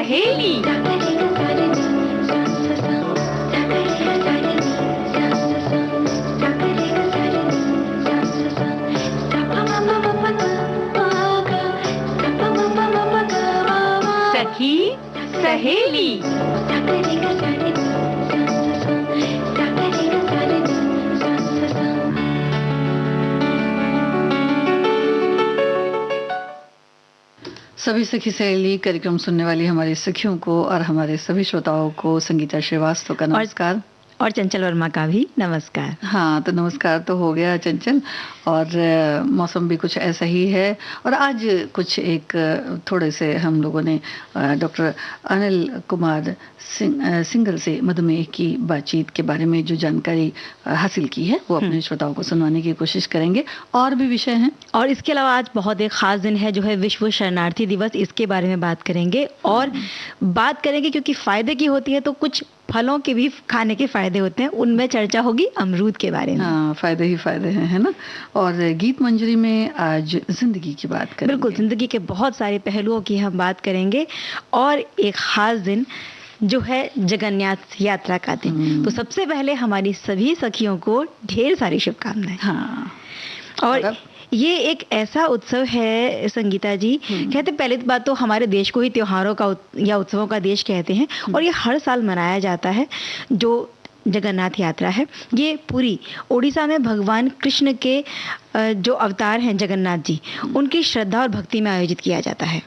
सहेली। सखी सहेली। सभी सखी सहेली कार्यक्रम सुनने वाली हमारी सखियों को और हमारे सभी श्रोताओं को संगीता श्रीवास्तव का नमस्कार और चंचल वर्मा का भी नमस्कार। हाँ, तो नमस्कार तो हो गया चंचल, और मौसम भी कुछ ऐसा ही है। और आज कुछ एक थोड़े से हम लोगों ने डॉक्टर अनिल कुमार सिंघल से मधुमेह की बातचीत के बारे में जो जानकारी हासिल की है वो अपने श्रोताओं को सुनवाने की कोशिश करेंगे। और भी विषय हैं, और इसके अलावा आज बहुत एक खास दिन है जो है विश्व शरणार्थी दिवस, इसके बारे में बात करेंगे। और बात करेंगे क्योंकि फायदे की होती है तो कुछ फलों के भी खाने के फायदे होते हैं, उनमें चर्चा होगी अमरूद के बारे में। हाँ, फायदे ही फायदे हैं, है ना। और गीत मंजरी में आज जिंदगी की बात करेंगे। बिल्कुल, जिंदगी के बहुत सारे पहलुओं की हम बात करेंगे। और एक खास दिन जो है जगन्नाथ यात्रा का दिन। तो सबसे पहले हमारी सभी सखियों को ढेर सारी शुभकामनाएं। हाँ, और ये एक ऐसा उत्सव है संगीता जी, कहते पहले बात तो हमारे देश को ही त्योहारों का या उत्सवों का देश कहते हैं, और ये हर साल मनाया जाता है। जो जगन्नाथ यात्रा है ये पूरी ओडिशा में भगवान कृष्ण के जो अवतार हैं जगन्नाथ जी, उनकी श्रद्धा और भक्ति में आयोजित किया जाता है।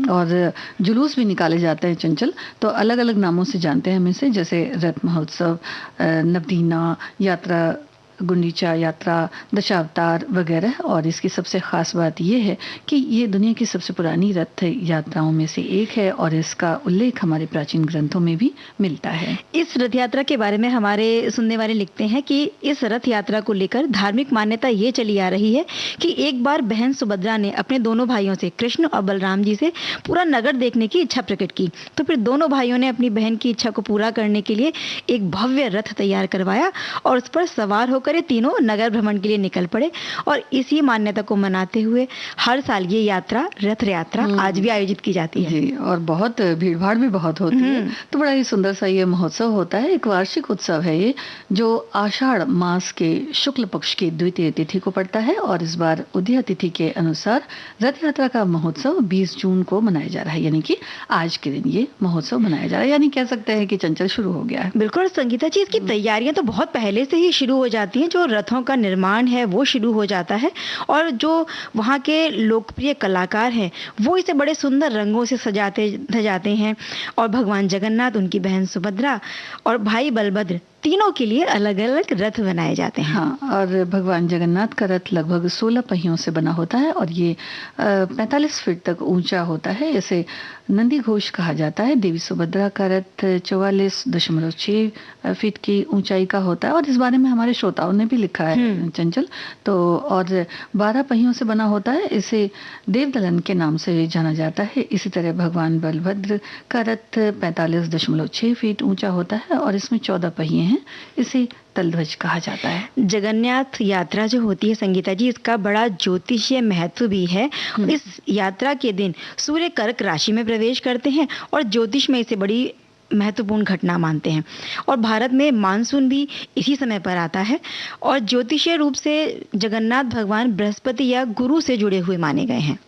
और जुलूस भी निकाले जाते हैं चंचल, तो अलग अलग नामों से जानते हैं हम इसे, जैसे रथ महोत्सव, नवदीना यात्रा, गुंडीचा यात्रा, दशावतार वगैरह। और इसकी सबसे खास बात यह है कि ये दुनिया की सबसे पुरानी रथ यात्राओं में से एक है और इसका उल्लेख हमारे प्राचीन ग्रंथों में भी मिलता है। इस रथ यात्रा के बारे में हमारे सुनने वाले लिखते हैं कि इस रथ यात्रा को लेकर धार्मिक मान्यता ये चली आ रही है कि एक बार बहन सुभद्रा ने अपने दोनों भाइयों से, कृष्ण और बलराम जी से, पूरा नगर देखने की इच्छा प्रकट की। तो फिर दोनों भाइयों ने अपनी बहन की इच्छा को पूरा करने के लिए एक भव्य रथ तैयार करवाया और उस पर सवार होकर तीनों नगर भ्रमण के लिए निकल पड़े। और इसी मान्यता को मनाते हुए हर साल ये यात्रा, रथ यात्रा आज भी आयोजित की जाती है। जी, और बहुत भीड़ भाड़ भी बहुत होती है। तो बड़ा ही सुंदर सा ये महोत्सव होता है। एक वार्षिक उत्सव है ये, जो आषाढ़ मास के शुक्ल पक्ष की द्वितीय तिथि को पड़ता है। और इस बार उदय तिथि के अनुसार रथ यात्रा का महोत्सव 20 जून को मनाया जा रहा है, यानी कि आज के दिन ये महोत्सव मनाया जा रहा है, यानी कह सकते हैं कि चंचल शुरू हो गया है। बिल्कुल संगीता जी, इसकी तैयारियां तो बहुत पहले से ही शुरू हो जाती हैं। जो रथों का निर्माण है वो शुरू हो जाता है, और जो वहाँ के लोकप्रिय कलाकार हैं वो इसे बड़े सुंदर रंगों से सजाते हैं। और भगवान जगन्नाथ, उनकी बहन सुभद्रा और भाई बलभद्र, तीनों के लिए अलग अलग रथ बनाए जाते हैं। हाँ, और भगवान जगन्नाथ का रथ लगभग 16 पहियों से बना होता है और ये 45 फीट तक ऊंचा होता है। इसे नंदी घोष कहा जाता है। देवी सुभद्रा का रथ 44.6 फीट की ऊंचाई का होता है। और इस बारे में हमारे श्रोताओं ने भी लिखा है चंचल। तो और 12 पहियों से बना होता है। इसे देवदलन के नाम से जाना जाता है। इसी तरह भगवान बलभद्र का रथ 45.6 फीट ऊंचा होता है और इसमें 14 पहिए हैं। इसे तलध्वज कहा जाता है। जगन्नाथ यात्रा जो होती है संगीता जी, इसका बड़ा ज्योतिषीय महत्व भी है। इस यात्रा के दिन सूर्य कर्क राशि में प्रवेश करते हैं और ज्योतिष में इसे बड़ी महत्वपूर्ण घटना मानते हैं। और भारत में मानसून भी इसी समय पर आता है। और ज्योतिषीय रूप से जगन्नाथ भगवान बृहस्पति या गुरु से जुड़े हुए माने गए हैं।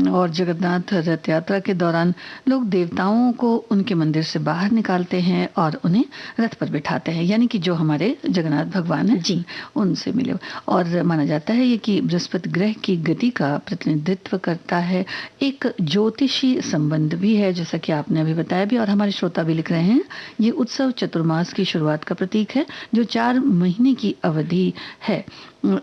और जगन्नाथ रथ यात्रा के दौरान लोग देवताओं को उनके मंदिर से बाहर निकालते हैं और उन्हें रथ पर बिठाते हैं, यानी कि जो हमारे जगन्नाथ भगवान हैं जी, उनसे मिले। और माना जाता है ये कि बृहस्पति ग्रह की गति का प्रतिनिधित्व करता है। एक ज्योतिषी संबंध भी है, जैसा कि आपने अभी बताया भी और हमारे श्रोता भी लिख रहे हैं। ये उत्सव चतुर्मास की शुरुआत का प्रतीक है, जो 4 महीने की अवधि है।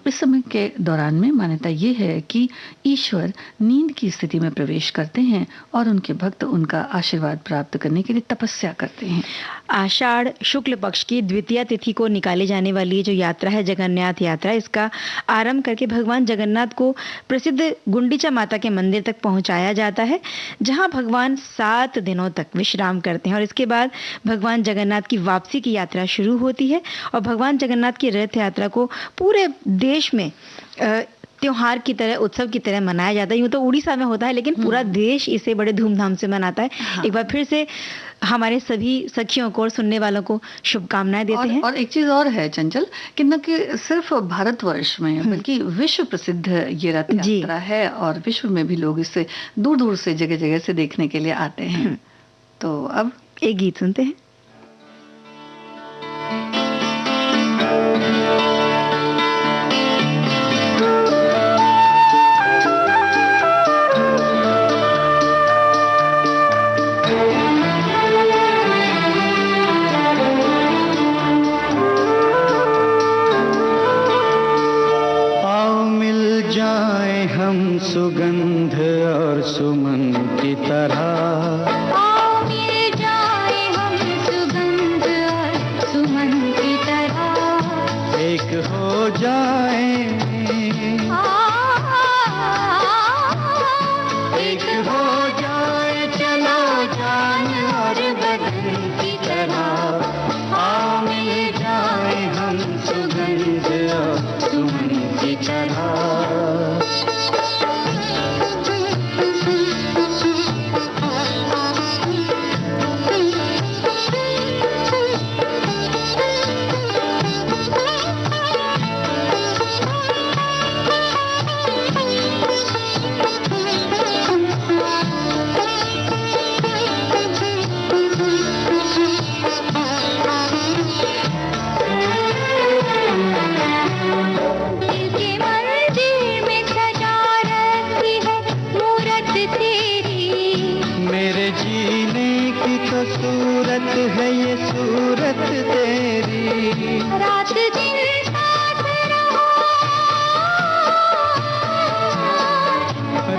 इस समय के दौरान में मान्यता ये है कि ईश्वर नींद की स्थिति में प्रवेश करते हैं और उनके भक्त उनका आशीर्वाद प्राप्त करने के लिए तपस्या करते हैं। आषाढ़ शुक्ल पक्ष की द्वितीय तिथि को निकाली जाने वाली जो यात्रा है जगन्नाथ यात्रा, इसका आरंभ करके भगवान जगन्नाथ को प्रसिद्ध गुंडीचा माता के मंदिर तक पहुंचाया जाता है, जहां भगवान 7 दिनों तक विश्राम करते हैं। और इसके बाद भगवान जगन्नाथ की वापसी की यात्रा शुरू होती है। और भगवान जगन्नाथ की रथ यात्रा को पूरे देश में त्योहार की तरह, उत्सव की तरह मनाया जाता है। यूँ तो उड़ीसा में होता है, लेकिन पूरा देश इसे बड़े धूमधाम से मनाता है। हाँ। एक बार फिर से हमारे सभी सखियों को और सुनने वालों को शुभकामनाएं देते हैं। और एक चीज और है चंचल, कि न कि सिर्फ भारतवर्ष में बल्कि विश्व प्रसिद्ध ये रथ यात्रा है, और विश्व में भी लोग इसे दूर दूर से, जगह जगह से देखने के लिए आते हैं। तो अब एक गीत सुनते हैं। सुगंध और सुमन की तरह, आओ मिल जाए हम सुगंध और सुमन की तरह, एक हो जाए, एक हो जाए, चलो जान और बदन की तरह। आओ मिल जाए हम सुगंध और सुमन की तरह। सूरत है ये सूरत तेरी, रात दिन साथ रहो,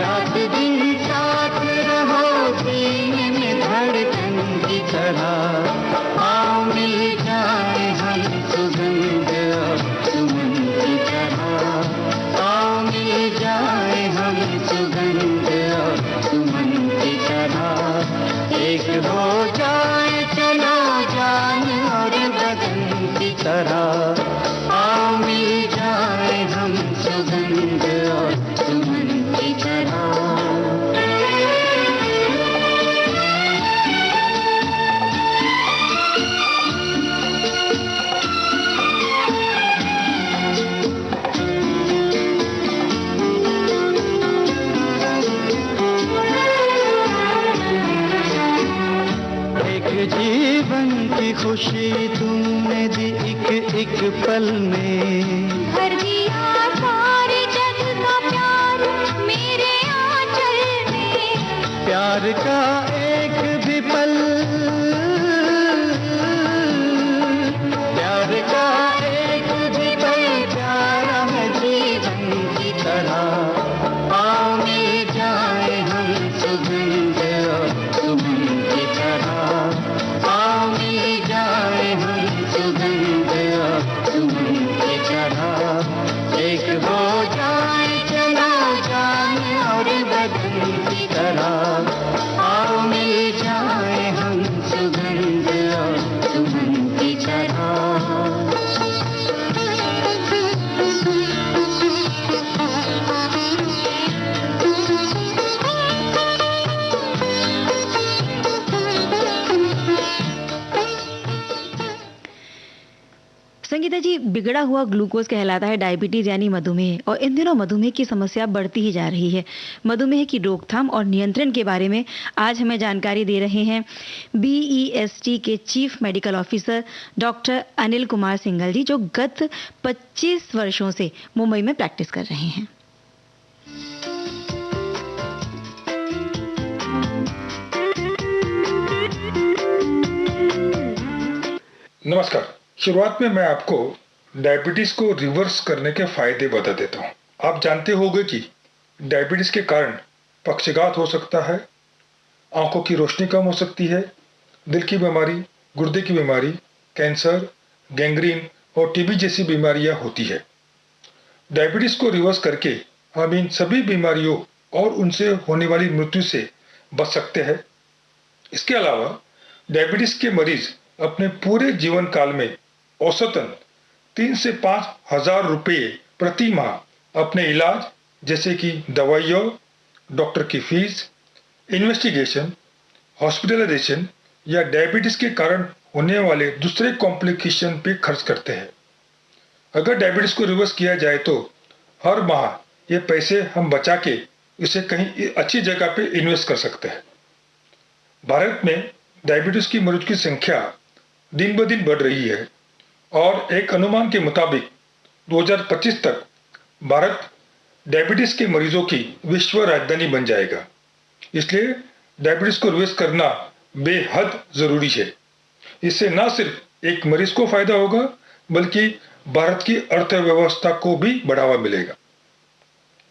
रात दिन साथ रहो, सीने में धड़कन की तरह। आओ मिल जाए हम सुगंध और सुमन की तरह। आओ मिल जाए हम सुगंध और सुमन की तरह। एक हो जाए, चलो जान और बदन की तरह। आओ मिल जाए हम सुगंध और सुमन की तरह। जीवन की खुशी तुमने दी एक एक पल में, भर दिया सारे जग का प्यार मेरे आंचल में। प्यार का एक भी पल, प्यार का एक भी पल प्यारा है जीवन की तरह। आओ मिल जाए हम सुगंध और सुमन की तरह। आओ मिल जाए हम सुगंध और सुमन की तरह। एक हो जाए, चलो जान और बदन की तरह। आओ मिल जाए हम सुगंध और सुमन की तरह। संगीता जी, बिगड़ा हुआ ग्लूकोज कहलाता है डायबिटीज यानी मधुमेह, और इन दिनों मधुमेह की समस्या बढ़ती ही जा रही है। मधुमेह की रोकथाम और नियंत्रण के बारे में आज हमें जानकारी दे रहे हैं BEST के chief medical officer doctor Anil Kumar Singhal ji, जो गत 25 वर्षों से मुंबई में प्रैक्टिस कर रहे हैं। नमस्कार। शुरुआत में मैं आपको डायबिटीज को रिवर्स करने के फायदे बता देता हूँ। आप जानते होंगे कि डायबिटीज के कारण पक्षाघात हो सकता है, आंखों की रोशनी कम हो सकती है, दिल की बीमारी, गुर्दे की बीमारी, कैंसर, गैंग्रीन और टीबी जैसी बीमारियां होती है। डायबिटीज को रिवर्स करके हम इन सभी बीमारियों और उनसे होने वाली मृत्यु से बच सकते हैं। इसके अलावा डायबिटीज के मरीज अपने पूरे जीवन काल में औसतन 3 से 5 हजार रुपये प्रति माह अपने इलाज जैसे कि दवाइयों, डॉक्टर की फीस, इन्वेस्टिगेशन, हॉस्पिटलाइजेशन या डायबिटीज के कारण होने वाले दूसरे कॉम्प्लिकेशन पे खर्च करते हैं। अगर डायबिटीज को रिवर्स किया जाए तो हर माह ये पैसे हम बचा के इसे कहीं अच्छी जगह पे इन्वेस्ट कर सकते हैं। भारत में डायबिटीज की मरीज की संख्या दिन ब दिन बढ़ रही है और एक अनुमान के मुताबिक 2025 तक भारत डायबिटीज के मरीजों की विश्व राजधानी बन जाएगा। इसलिए डायबिटीज को रिवर्स करना बेहद जरूरी है। इससे न सिर्फ एक मरीज को फायदा होगा बल्कि भारत की अर्थव्यवस्था को भी बढ़ावा मिलेगा।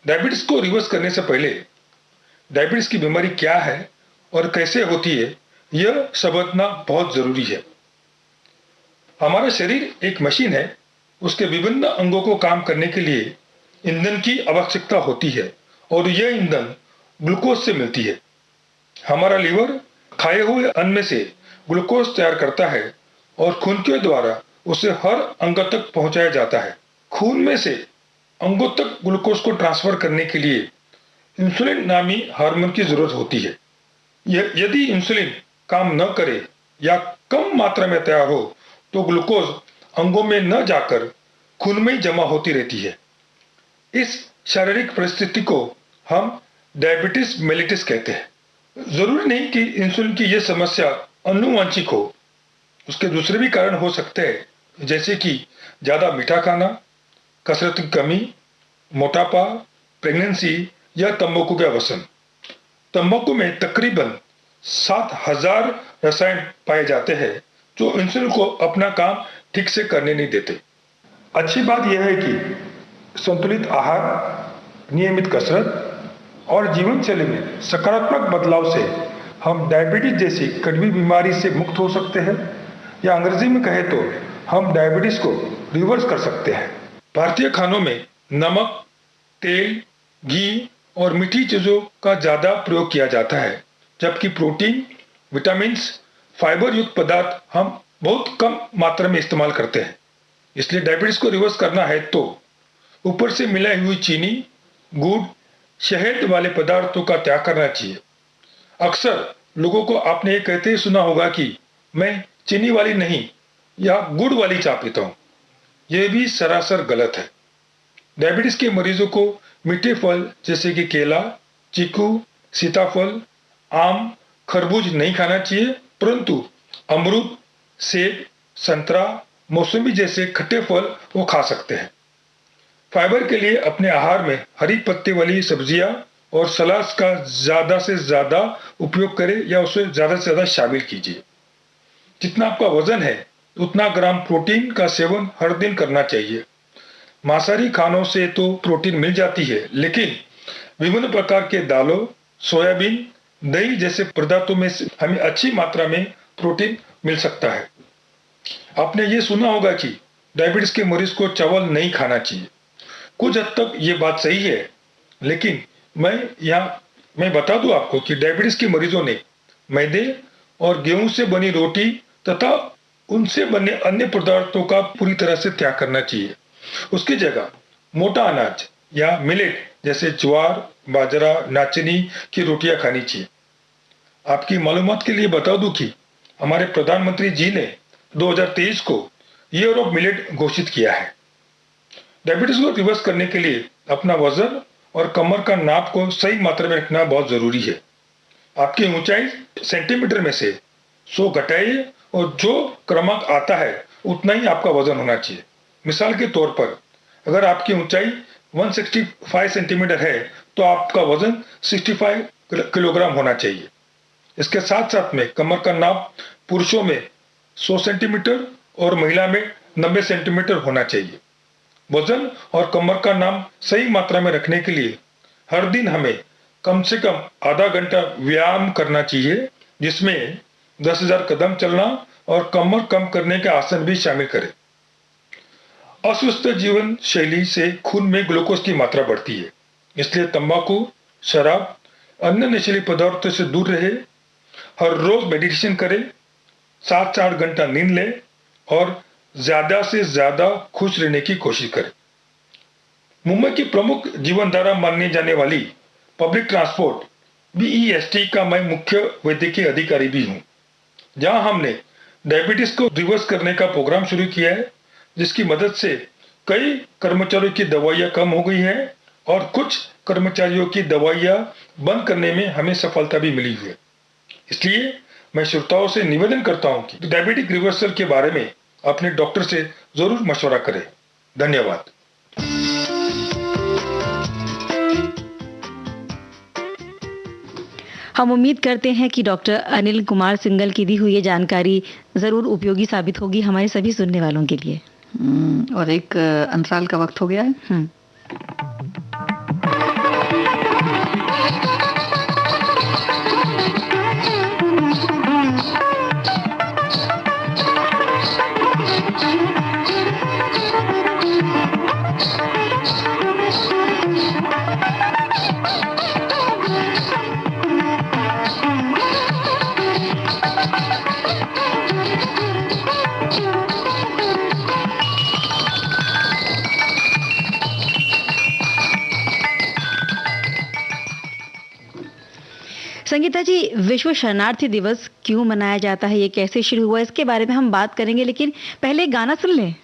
डायबिटीज को रिवर्स करने से पहले डायबिटीज की बीमारी क्या है और कैसे होती है यह समझना बहुत जरूरी है। हमारा शरीर एक मशीन है, उसके विभिन्न अंगों को काम करने के लिए ईंधन की आवश्यकता होती है और यह ईंधन ग्लूकोज से मिलती है। हमारा लीवर खाए हुए अन्न में से ग्लूकोज तैयार करता है और खून के द्वारा उसे हर अंग तक पहुंचाया जाता है। खून में से अंगों तक ग्लूकोज को ट्रांसफर करने के लिए इंसुलिन नामी हार्मोन की जरूरत होती है। यदि इंसुलिन काम न करे या कम मात्रा में तैयार हो तो ग्लूकोज अंगों में न जाकर खून में ही जमा होती रहती है। इस शारीरिक परिस्थिति को हम डायबिटीज मेलिटस कहते हैं। जरूरी नहीं कि इंसुलिन की यह समस्या आनुवंशिक हो, उसके दूसरे भी कारण हो सकते हैं जैसे कि ज्यादा मीठा खाना, कसरत की कमी, मोटापा, प्रेगनेंसी या तंबाकू का व्यसन। तंबाकू में तकरीबन 7,000 रसायन पाए जाते हैं जो इंसुलिन को अपना काम ठीक से करने नहीं देते। अच्छी बात यह है कि संतुलित आहार, नियमित कसरत और जीवन शैली में सकारात्मक बदलाव से हम डायबिटीज जैसी कड़वी बीमारी से मुक्त हो सकते हैं, या अंग्रेजी में कहे तो हम डायबिटीज को रिवर्स कर सकते हैं। भारतीय खानों में नमक, तेल, घी और मीठी चीजों का ज्यादा प्रयोग किया जाता है, जबकि प्रोटीन, विटामिन, फाइबर युक्त पदार्थ हम बहुत कम मात्रा में इस्तेमाल करते हैं। इसलिए डायबिटीज को रिवर्स करना है तो ऊपर से मिलाई हुई चीनी, गुड़, शहद वाले पदार्थों का त्याग करना चाहिए। अक्सर लोगों को आपने ये कहते ही सुना होगा कि मैं चीनी वाली नहीं या गुड़ वाली चाय पीता हूं। यह भी सरासर गलत है। डायबिटीज के मरीजों को मीठे फल जैसे कि केला, चीकू, सीताफल, आम, खरबूज नहीं खाना चाहिए, परंतु अमरूद, सेब, संतरा, मौसमी जैसे खट्टे फल वो खा सकते हैं। फाइबर के लिए अपने आहार में हरी पत्ते वाली सब्जियां और सलाद का ज्यादा से ज्यादा उपयोग करें या उसे ज्यादा से ज्यादा शामिल कीजिए। जितना आपका वजन है उतना ग्राम प्रोटीन का सेवन हर दिन करना चाहिए। मांसाहारी खानों से तो प्रोटीन मिल जाती है, लेकिन विभिन्न प्रकार के दालों, सोयाबीन, दही जैसे पदार्थों में से हमें अच्छी मात्रा में प्रोटीन मिल सकता है। आपने ये सुना होगा कि डायबिटीज के मरीज को चावल नहीं खाना चाहिए। कुछ हद तक ये बात सही है, लेकिन मैं बता दूं आपको कि डायबिटीज के मरीजों ने मैदे और गेहूं से बनी रोटी तथा उनसे बने अन्य पदार्थों का पूरी तरह से त्याग करना चाहिए। उसकी जगह मोटा अनाज या मिलेट जैसे ज्वार, बाजरा, नाचनी की रोटियां खानी चाहिए। आपकी मालूमात के लिए बता दूं कि हमारे प्रधानमंत्री जी ने 2023 को ईयर ऑफ मिलेट घोषित किया है। डायबिटीज को रिवर्स करने के लिए अपना वजन और कमर का नाप को सही मात्रा में रखना बहुत जरूरी है। आपकी ऊंचाई सेंटीमीटर में से 100 घटाइए और जो क्रमांक आता है उतना ही आपका वजन होना चाहिए। मिसाल के तौर पर अगर आपकी ऊंचाई 165 सेंटीमीटर है तो आपका वजन 65 किलोग्राम होना चाहिए। इसके साथ साथ में कमर का नाप पुरुषों में 100 सेंटीमीटर और महिला में 90 सेंटीमीटर होना चाहिए। वजन और कमर का नाप सही मात्रा में रखने के लिए हर दिन हमें कम से कम आधा घंटा व्यायाम करना चाहिए, जिसमें 10,000 कदम चलना और कमर कम करने के आसन भी शामिल करें। अस्वस्थ जीवन शैली से खून में ग्लूकोज की मात्रा बढ़ती है, इसलिए तंबाकू, शराब, अन्य नशीले पदार्थों से दूर रहे। हर रोज मेडिटेशन करें, 7 से 8 घंटा नींद लें और ज्यादा से ज्यादा खुश रहने की कोशिश करें। मुंबई की प्रमुख जीवन धारा मानने जाने वाली पब्लिक ट्रांसपोर्ट BEST का मैं मुख्य वैद्यकीय अधिकारी भी हूँ, जहां हमने डायबिटीज को रिवर्स करने का प्रोग्राम शुरू किया है, जिसकी मदद से कई कर्मचारियों की दवाइयाँ कम हो गई हैं और कुछ कर्मचारियों की दवाइयाँ बंद करने में हमें सफलता भी मिली हुई है। इसलिए मैं श्रोताओं से निवेदन करता हूं कि डायबिटिक रिवर्सल के बारे में अपने डॉक्टर से जरूर मशवरा करें। धन्यवाद। हम उम्मीद करते हैं कि डॉक्टर अनिल कुमार सिंघल की दी हुई ये जानकारी जरूर उपयोगी साबित होगी हमारे सभी सुनने वालों के लिए। और एक अंतराल का वक्त हो गया है। संगीता जी, विश्व शरणार्थी दिवस क्यों मनाया जाता है, ये कैसे शुरू हुआ, इसके बारे में हम बात करेंगे, लेकिन पहले एक गाना सुन लें।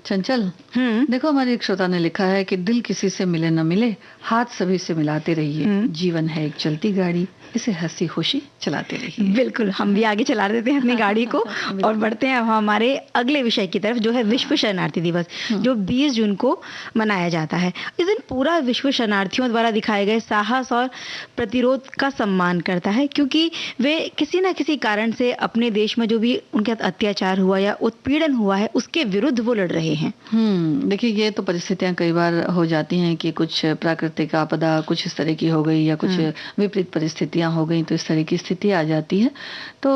चंचल, देखो, हमारे एक श्रोता ने लिखा है कि दिल किसी से मिले न मिले, हाथ सभी से मिलाते रहिए। जीवन है एक चलती गाड़ी, इसे हंसी खुशी चलाते रहिए। बिल्कुल, हम भी आगे चला देते हैं अपनी गाड़ी को और बढ़ते हैं हमारे अगले विषय की तरफ, जो है विश्व शरणार्थी दिवस, जो 20 जून को मनाया जाता है। इस दिन पूरा विश्व शरणार्थियों द्वारा दिखाए गए साहस और प्रतिरोध का सम्मान करता है, क्योंकि वे किसी न किसी कारण से अपने देश में जो भी उनके साथ अत्याचार हुआ या उत्पीड़न हुआ है, उसके विरुद्ध वो लड़ रहे हैं। देखिए, ये तो परिस्थितियां कई बार हो जाती हैं कि कुछ प्राकृतिक आपदा कुछ इस तरह की हो गई या कुछ विपरीत परिस्थितियां हो गई, तो इस तरह की स्थिति आ जाती है। तो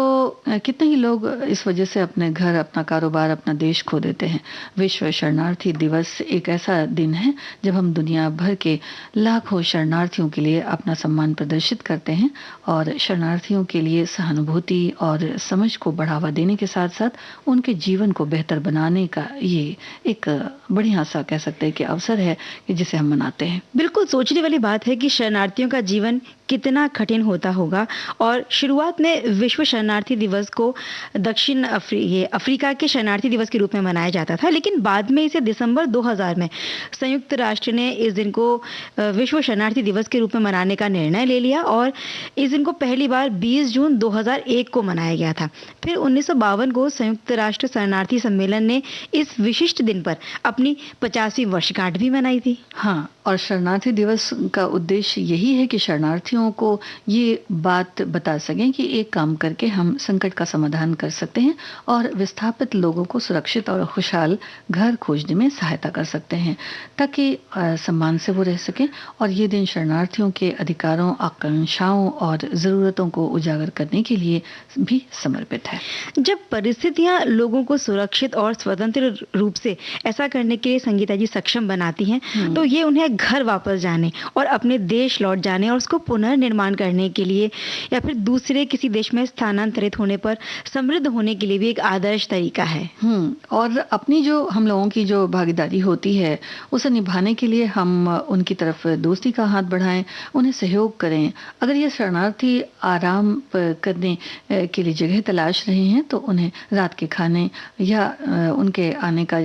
कितने ही लोग इस वजह से अपने घर, अपना कारोबार, अपना देश खो देते हैं। विश्व शरणार्थी दिवस एक ऐसा दिन है जब हम दुनिया भर के लाखों शरणार्थियों के लिए अपना सम्मान प्रदर्शित करते हैं और शरणार्थियों के लिए सहानुभूति और समझ को बढ़ावा देने के साथ साथ उनके जीवन को बेहतर बनाने का ये एक बढ़िया सा कह सकते हैं कि अवसर है कि जिसे हम मनाते हैं। बिल्कुल सोचने वाली बात है कि शरणार्थियों का जीवन कितना कठिन होता होगा। और शुरुआत में विश्व शरणार्थी दिवस को दक्षिण अफ्रीका के शरणार्थी दिवस के रूप में मनाया जाता था, लेकिन बाद में इसे दिसंबर 2000 में संयुक्त राष्ट्र ने इस दिन को विश्व शरणार्थी दिवस के रूप में मनाने का निर्णय ले लिया और इस दिन को पहली बार 20 जून 2001 को मनाया गया था। फिर 1952 को संयुक्त राष्ट्र शरणार्थी सम्मेलन ने इस विशिष्ट दिन पर अपनी 50वीं वर्षगांठ भी मनाई थी। हाँ, और शरणार्थी दिवस का उद्देश्य यही है कि शरणार्थियों को ये बात बता सकें कि एक काम करके हम संकट का समाधान कर सकते हैं और विस्थापित लोगों को सुरक्षित और खुशहाल घर खोजने में सहायता कर सकते हैं, ताकि सम्मान से वो रह सकें। और ये दिन शरणार्थियों के अधिकारों, आकांक्षाओं और ज़रूरतों को उजागर करने के लिए भी समर्पित है। जब परिस्थितियां लोगों को सुरक्षित और स्वतंत्र रूप से ऐसा करने के लिए संगीता जी सक्षम बनाती हैं, तो ये उन्हें घर वापस जाने और अपने देश लौट जाने और उसको पुनर्निर्माण करने के लिए या फिर दूसरे किसी देश में स्थानांतरित होने पर समृद्ध होने के लिए भी एक आदर्श तरीका है। और अपनी जो हम लोगों की जो भागीदारी होती है उसे निभाने के लिए हम उनकी तरफ दोस्ती का हाथ बढ़ाएं, उन्हें सहयोग करें। अगर ये शरणार्थी आराम करने के लिए जगह तलाश रहे हैं तो उन्हें रात के खाने या उनके आने का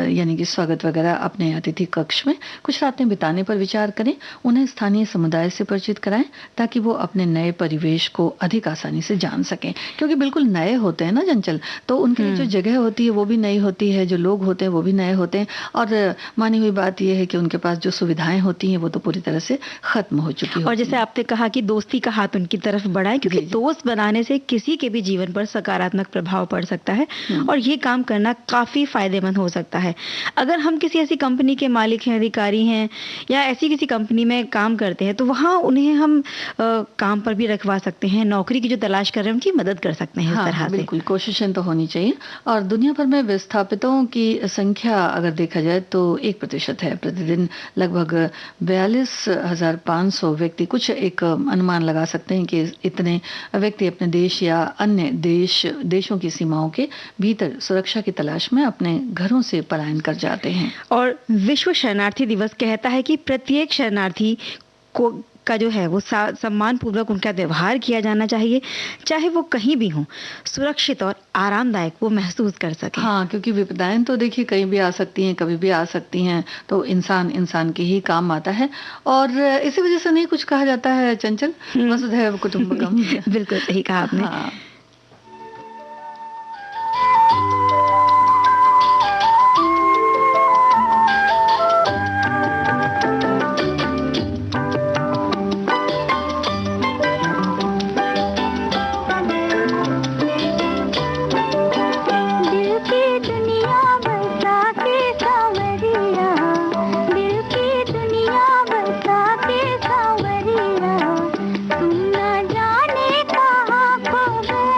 यानी कि स्वागत वगैरह अपने अतिथि कक्ष में कुछ रातें बिताने पर विचार करें। उन्हें स्थानीय समुदाय से परिचित कराएं ताकि वो अपने नए परिवेश को अधिक आसानी से जान सकें, क्योंकि बिल्कुल नए होते हैं ना चंचल, तो उनके लिए जो जगह होती है वो भी नई होती है, जो लोग होते हैं वो भी नए होते हैं और मानी हुई बात यह है कि उनके पास जो सुविधाएं होती हैं वो तो पूरी तरह से खत्म हो चुकी है। और जैसे आपने कहा कि दोस्ती का हाथ उनकी तरफ बढ़ाएं, क्योंकि दोस्त बनाने से किसी के भी जीवन पर सकारात्मक प्रभाव पड़ सकता है और ये काम करना काफी फायदेमंद हो सकता है। अगर हम किसी ऐसी कंपनी के मालिक हैं, अधिकारी हैं या ऐसी किसी कंपनी में काम करते हैं तो वहाँ उन्हें हम काम पर भी रखवा सकते हैं, नौकरी की जो तलाश कर रहे हैं उनकी मदद कर सकते हैं। इस तरह से बिल्कुल कोशिशें तो होनी चाहिए। और दुनिया भर में विस्थापितों की संख्या अगर देखा जाए तो 1% है। प्रतिदिन लगभग 42,500 व्यक्ति, कुछ एक अनुमान लगा सकते हैं कि इतने व्यक्ति अपने देश या अन्य देशों की सीमाओं के भीतर सुरक्षा की तलाश में अपने घरों से पलायन कर जाते हैं। और विश्व शरणार्थी दिवस कहता है कि प्रत्येक शरणार्थी का जो है वो सम्मान पूर्वक उनका व्यवहार किया जाना चाहिए, चाहे वो कहीं भी हो, सुरक्षित और आरामदायक वो महसूस कर सके। हाँ, क्योंकि विपदाएं तो देखिए कहीं भी आ सकती हैं, कभी भी आ सकती हैं, तो इंसान के ही काम आता है। और इसी वजह से नहीं कुछ कहा जाता है चंचल, वसुधैव कुटुंबकम। बिल्कुल सही कहा आपने। हाँ। तुम न जाने कहाँ खो गए।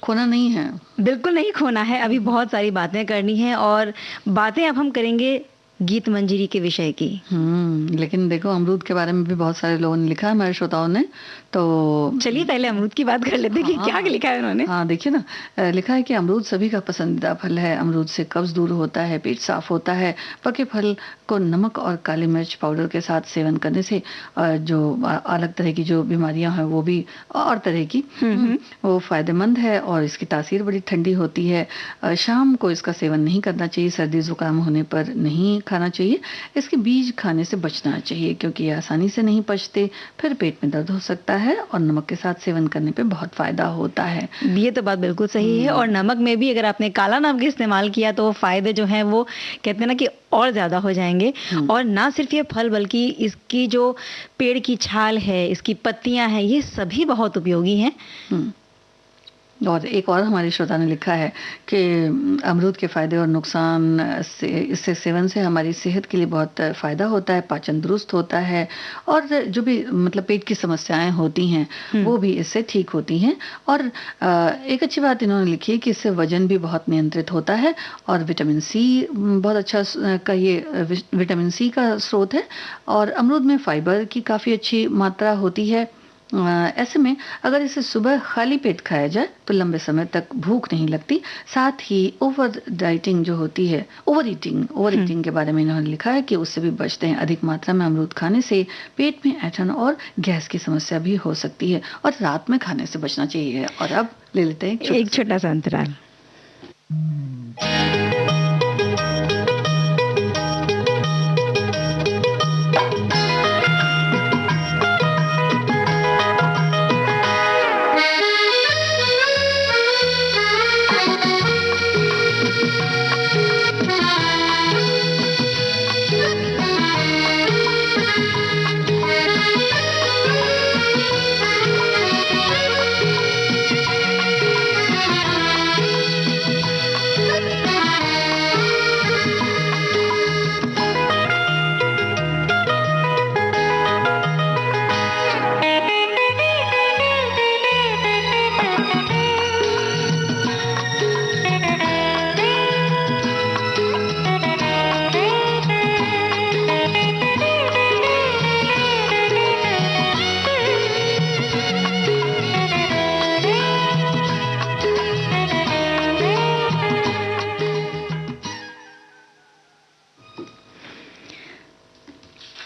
खोना नहीं है। बिल्कुल नहीं खोना है, अभी बहुत सारी बातें करनी है और बातें अब हम करेंगे गीत मंजरी के विषय की। लेकिन देखो अमरूद के बारे में भी बहुत सारे लोगों ने लिखा है, हमारे श्रोताओं ने, तो चलिए पहले अमरूद की बात कर लेते हैं कि क्या लिखा है उन्होंने। हाँ देखिए ना, लिखा है कि अमरूद सभी का पसंदीदा फल है। अमरूद से कब्ज दूर होता है, पेट साफ होता है। पके फल को नमक और काली मिर्च पाउडर के साथ सेवन करने से जो अलग तरह की जो बीमारियां हैं वो भी और तरह की वो फायदेमंद है और इसकी तासीर बड़ी ठंडी होती है। शाम को इसका सेवन नहीं करना चाहिए, सर्दी जुकाम होने पर नहीं खाना चाहिए। इसके बीज खाने से बचना चाहिए क्योंकि ये आसानी से नहीं पचते, फिर पेट में दर्द हो सकता है और नमक के साथ सेवन करने पे बहुत फायदा होता है। ये तो बात बिल्कुल सही है। और नमक में भी अगर आपने काला नमक इस्तेमाल किया तो फायदे जो हैं वो कहते हैं ना कि और ज्यादा हो जाएंगे। और ना सिर्फ ये फल बल्कि इसकी जो पेड़ की छाल है, इसकी पत्तियां हैं, ये सभी बहुत उपयोगी हैं। और एक और हमारे श्रोता ने लिखा है कि अमरूद के फायदे और नुकसान से, इससे सेवन से हमारी सेहत के लिए बहुत फायदा होता है, पाचन दुरुस्त होता है और जो भी मतलब पेट की समस्याएं होती हैं वो भी इससे ठीक होती हैं। और एक अच्छी बात इन्होंने लिखी है कि इससे वजन भी बहुत नियंत्रित होता है और विटामिन सी बहुत अच्छा का ये विटामिन सी का स्रोत है और अमरूद में फाइबर की काफ़ी अच्छी मात्रा होती है। ऐसे में अगर इसे सुबह खाली पेट खाया जाए तो लंबे समय तक भूख नहीं लगती। साथ ही ओवर ईटिंग के बारे में इन्होंने लिखा है कि उससे भी बचते हैं। अधिक मात्रा में अमरूद खाने से पेट में ऐंठन और गैस की समस्या भी हो सकती है और रात में खाने से बचना चाहिए। और अब ले लेते हैं एक छोटा सा अंतराल।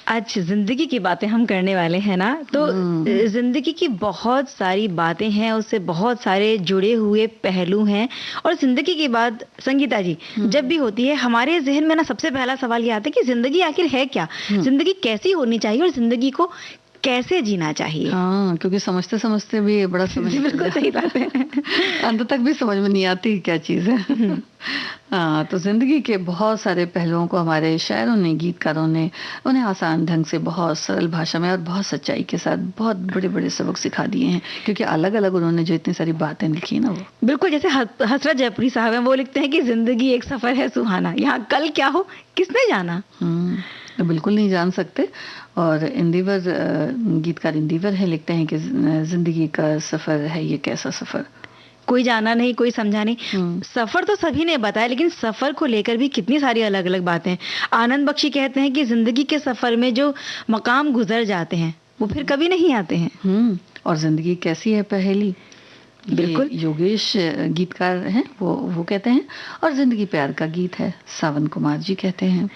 आज जिंदगी की बातें हम करने वाले हैं ना, तो जिंदगी की बहुत सारी बातें हैं, उससे बहुत सारे जुड़े हुए पहलू हैं। और जिंदगी की बात संगीता जी जब भी होती है हमारे जहन में ना सबसे पहला सवाल ये आता है कि जिंदगी आखिर है क्या, जिंदगी कैसी होनी चाहिए और जिंदगी को कैसे जीना चाहिए। हाँ, क्योंकि समझते समझते भी बड़ा समझ बिल्कुल सही बात है। अंत तक भी समझ में नहीं आती क्या चीज़ है। हाँ, तो जिंदगी के बहुत सारे पहलुओं को हमारे शायरों ने, गीतकारों ने उन्हें आसान ढंग से बहुत सरल भाषा में और बहुत सच्चाई के साथ बहुत बड़े बड़े सबक सिखा दिए हैं। क्योंकि अलग अलग उन्होंने जो इतनी सारी बातें लिखी ना, वो बिल्कुल जैसे हसरत जयपुरी साहब हैं, वो लिखते हैं कि जिंदगी एक सफर है सुहाना, यहाँ कल क्या हो किसने जाना। तो बिल्कुल नहीं जान सकते। और इंदिवर, गीतकार इंदिवर है, लिखते हैं कि जिंदगी का सफर है ये कैसा सफर, कोई जाना नहीं, कोई समझा नहीं। सफर तो सभी ने बताया, लेकिन सफर को लेकर भी कितनी सारी अलग अलग बातें। आनंद बख्शी कहते हैं कि जिंदगी के सफर में जो मकाम गुजर जाते हैं वो फिर कभी नहीं आते हैं। और जिंदगी कैसी है पहेली, बिल्कुल योगेश गीतकार हैं, वो कहते हैं। और जिंदगी प्यार का गीत है, सावन कुमार जी कहते हैं।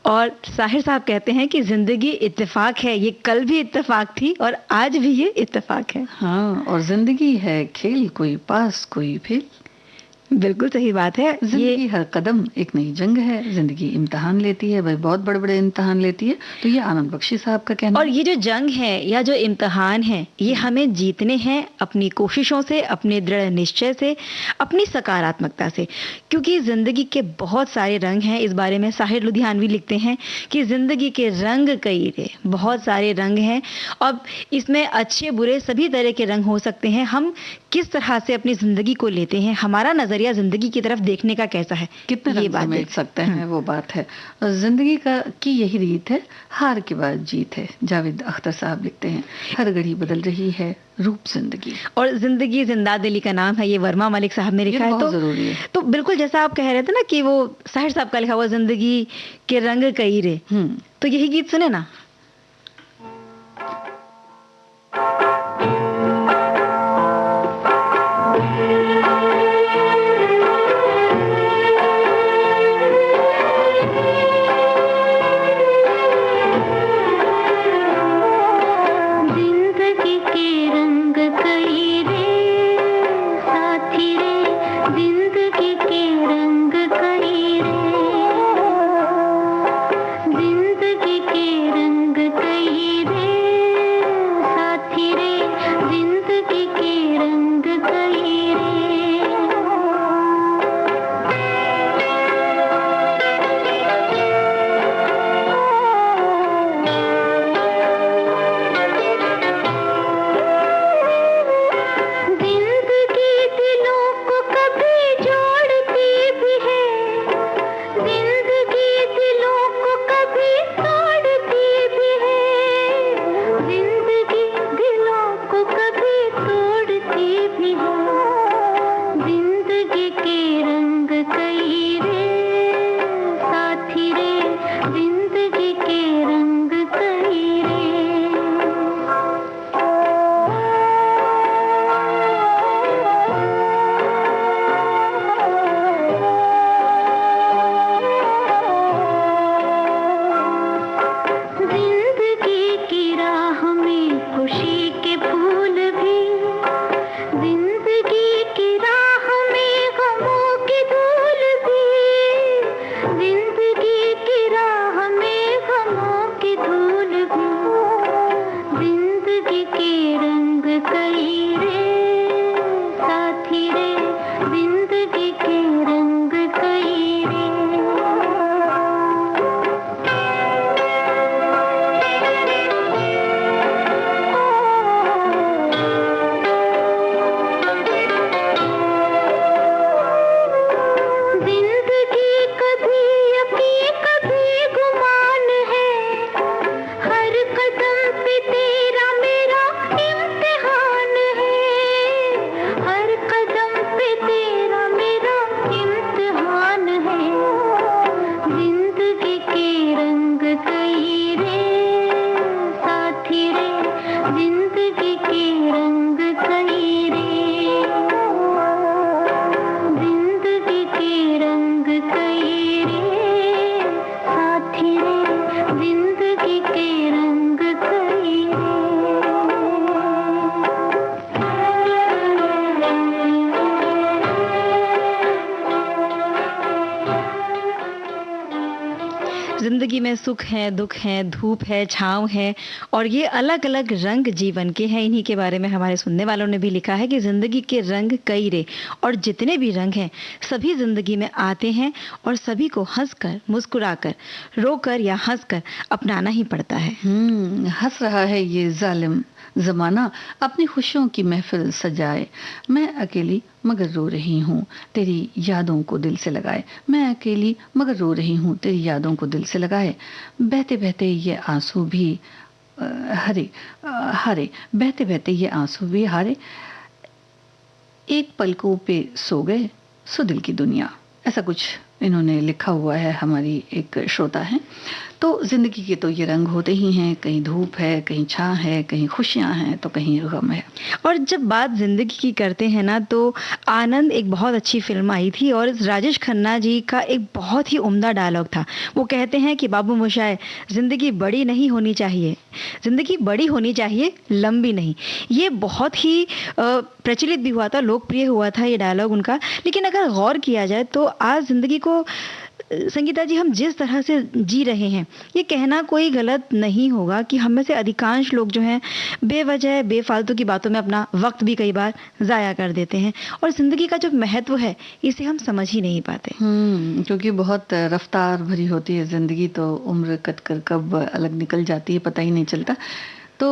और साहिर साहब कहते हैं कि जिंदगी इत्तेफाक है, ये कल भी इत्तेफाक थी और आज भी ये इत्तेफाक है। हाँ, और जिंदगी है खेल, कोई पास कोई फेल। बिल्कुल सही बात है। जिंदगी हर कदम एक नई जंग है, जिंदगी इम्तिहान लेती है, भाई बहुत बड़े बड़े इम्तिहान लेती है। तो ये आनंद बख्शी साहब का कहना। और ये जो जंग है या जो इम्तिहान है ये हमें जीतने हैं अपनी कोशिशों से, अपने दृढ़ निश्चय से, अपनी सकारात्मकता से। क्योंकि जिंदगी के बहुत सारे रंग हैं। इस बारे में साहिर लुधियानवी लिखते हैं कि जिंदगी के रंग कई रे, बहुत सारे रंग हैं। अब इसमें अच्छे बुरे सभी तरह के रंग हो सकते हैं। हम किस तरह से अपनी जिंदगी को लेते हैं, हमारा नजरिया नजरिया जिंदगी की तरफ देखने का कैसा है, कितने ये रंग बात समेट सकते हैं, वो बात है। और जिंदगी का की यही रीत है, हार के बाद जीत है। जावेद अख्तर साहब लिखते हैं, हर घड़ी बदल रही है रूप जिंदगी। और जिंदगी जिंदा दिली का नाम है, ये वर्मा मलिक साहब ने लिखा है। बहुत जरूरी है। तो बिल्कुल जैसा आप कह रहे थे ना कि वो साहिर साहब का लिखा हुआ जिंदगी के रंग कई रे, तो यही गीत सुने ना। जिंदगी में सुख है, दुख है, धूप है, छांव है, और ये अलग अलग रंग जीवन के हैं। इन्हीं के बारे में हमारे सुनने वालों ने भी लिखा है कि जिंदगी के रंग कई रे, और जितने भी रंग हैं सभी जिंदगी में आते हैं और सभी को हंसकर, मुस्कुराकर, रोकर या हंसकर अपनाना ही पड़ता है। हंस रहा है ये जालिम जमाना, अपनी खुशियों की महफिल सजाए, मैं अकेली मगर रो रही हूँ तेरी यादों को दिल से लगाए, मैं अकेली मगर रो रही हूँ तेरी यादों को दिल से लगाए, बहते बहते ये आंसू भी हरे हारे, बहते बहते ये आंसू भी हारे, एक पलकों पे सो गए सो दिल की दुनिया। ऐसा कुछ इन्होंने लिखा हुआ है, हमारी एक श्रोता है। तो जिंदगी के तो ये रंग होते ही हैं, कहीं धूप है, कहीं छां है, कहीं खुशियां हैं तो कहीं गम है। और जब बात जिंदगी की करते हैं ना, तो आनंद एक बहुत अच्छी फिल्म आई थी और राजेश खन्ना जी का एक बहुत ही उम्दा डायलॉग था। वो कहते हैं कि बाबू मोशाय, जिंदगी बड़ी नहीं होनी चाहिए, जिंदगी बड़ी होनी चाहिए, लंबी नहीं। ये बहुत ही प्रचलित भी हुआ था, लोकप्रिय हुआ था ये डायलॉग उनका। लेकिन अगर गौर किया जाए तो आज जिंदगी को संगीता जी हम जिस तरह से जी रहे हैं, ये कहना कोई गलत नहीं होगा कि हम में से अधिकांश लोग जो हैं बेवजह बेफालतू की बातों में अपना वक्त भी कई बार जाया कर देते हैं, और जिंदगी का जो महत्व है इसे हम समझ ही नहीं पाते। क्योंकि बहुत रफ्तार भरी होती है जिंदगी, तो उम्र कट कर कब अलग निकल जाती है पता ही नहीं चलता। तो